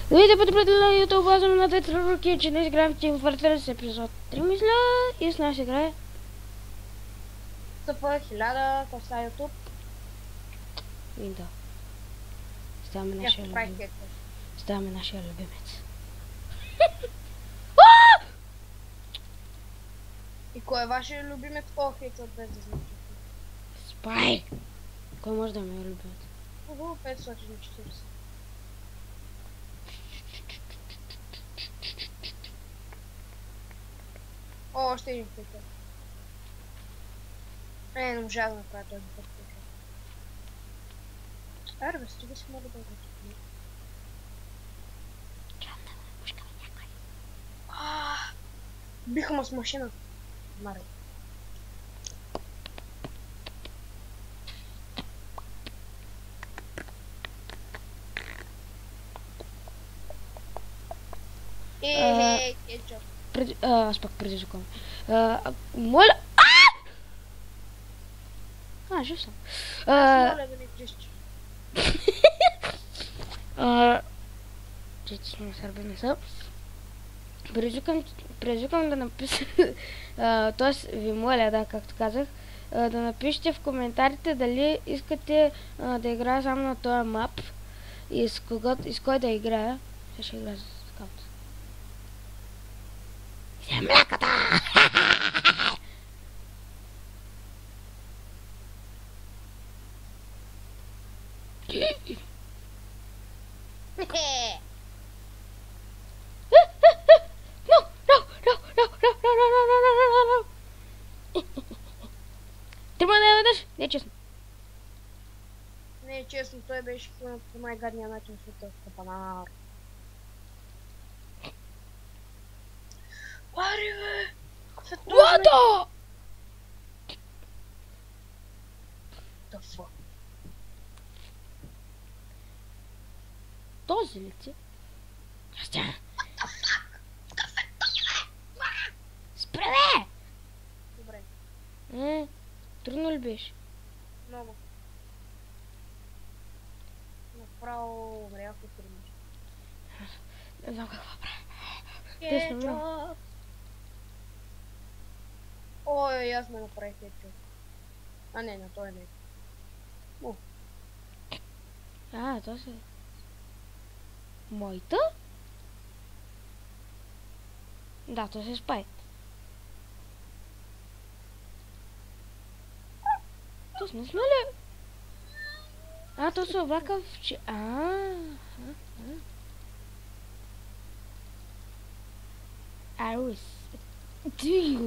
Здравейте, потребители на YouTube, базам на Детро Руки, че днес играем в Team Fortress епизод 3, мисля, и с нас играе СП-1000, къв са YouTube. И да. Ставаме нашия любимец. И кой е вашия любимец? О, хейтът без да значи. Спай! Кой може да ме е любимец? Ого, 540. О, още един хейтът. Не можа да направя този път. Аре, бе, стига си мога да го чукам. Чакам да ме пушкаме някой. Биха ма с машина. Маре. Кетчуп. Аз пак предизвикам. Моля... Жив съм. Аз моля да не крещиш. Че сме сърби не са. Предизвикам да напиша... т.е. ви моля, да, както казах, да напишете в коментарите дали искате да играя само на този мап и с кой да играя. Ще играя с скаут. Земляката! Трима да я ведеш? Не е честно. Не е честно, той беше хилнат по най-гадния начин в света. Капанар. Пари, бе! Лата! The fuck? Този ли ти? Спре, бе! Добре. Трудно ли беше? Много. Направо умрях от трудно. Не знам какво правя. Кетчуп! Ой, аз ме направих кетчуп. А не, на той не. То се... Моята? Да, то се спай. То сме ли? То се облака в... Арус. Ти!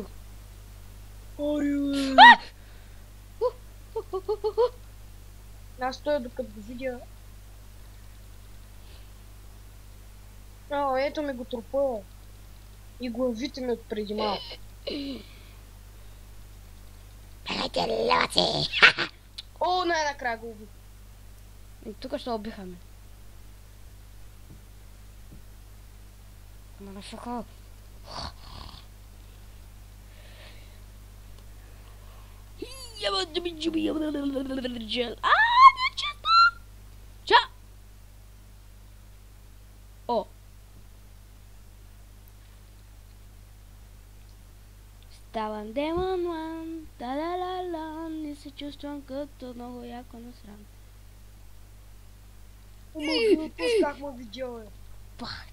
Аз стоя докато го видя. Ето ми го трупа. И главите ми от преди малко. Пелете леваци! О, най-накрая го уби. Тук ще убихаме. Манафака. Не честно! Ча! О! Ставам демон ман, та-ла-ла-ла, и се чувствам като много яко насрам. Как ме видял, бе? Пах!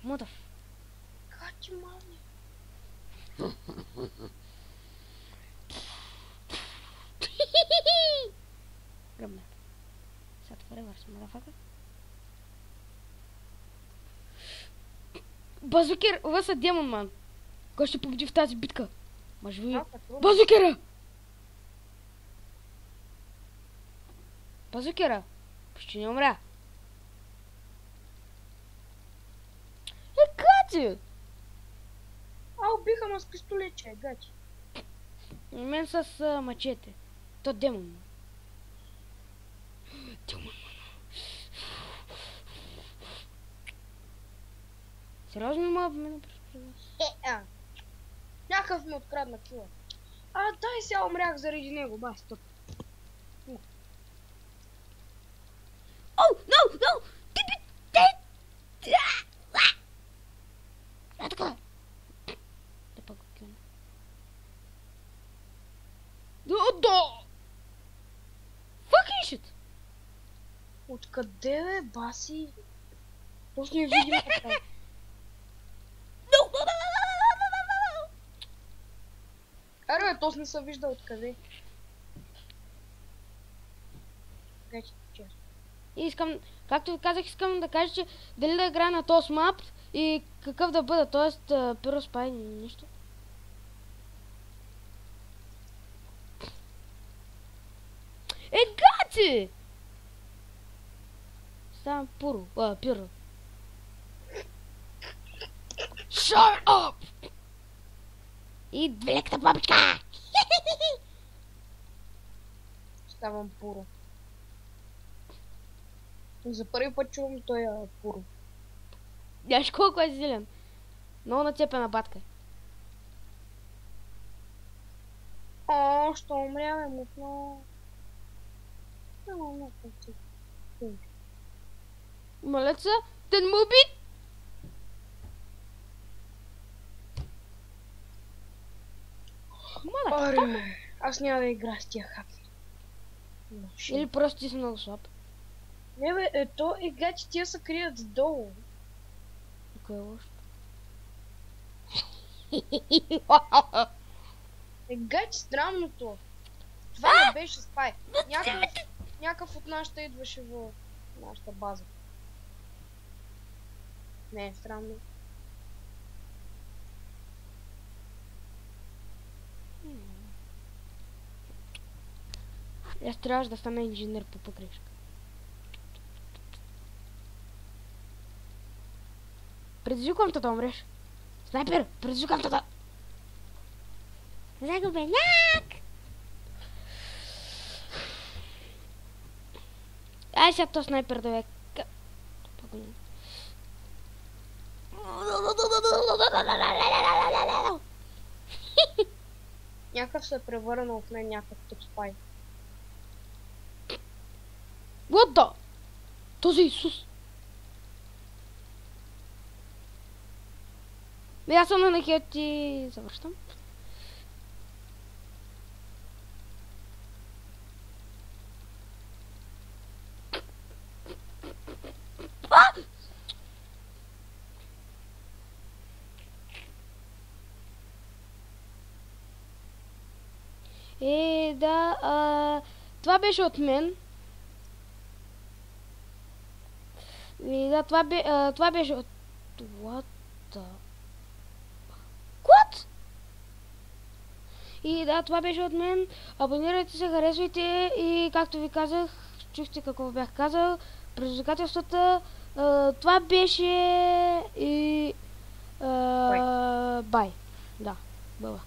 Мотов! Как ти мани? Гръбна. Сега това ревърс, мадафака. Базукер, вас е демон, ман. Кой ще победи в тази битка? Може би... Базукера! Базукера! Почти не умря. Гати! Убиха ме с пистолетче, гати. Мен с мачете. То демон. Демон. Сериозно ма мене през... Някакъв ми открадна кила. дай сега умрях заради него, бас, тук. Оу, no! Така. Да пак го кюна. Да! Fucking shit! Откъде бе, баси? Точно я видим така. No! Аре бе, точно не се вижда откъде. Гачи, честно. И искам, както ви казах, искам да кажа, че дали да играя на този мап и какъв да бъда, т.е. Pyro Spy или нещо. Гати! Ставам Pyro. Shut up! И великата бабичка! Ставам пуро. За първи път чувам той пуро. Знаеш колко е зелен? Много нацепена батка. О, що умря, бе, мутно. Малеца, ten муби! Аре, аз няма да игра с тия хаки. Или просто ти си много слаб. Не бе, то е гачи, тия се крият долу. Кое е лошо? Гачи, странното. Това не беше спай. Някакъв от нашата идваше в нашата база. Не е странно. Аз трябваше да стана инженер по погрешка. Предизвиквам те да умреш. Снайпер, предизвиквам те да... Загубеняк! Ай сега то снайпер да века. Някакъв се е превърнал в мен някакъв тук спай. What the? Този Исус. Аз съм на нахет и завършвам. Да, това беше от мен. И да, това беше от... What the... What? И да, това беше от мен. Абонирайте се, харесвайте и както ви казах, чухте какво бях казал, предизвикателствата, това беше и... Бай. Да, бъла.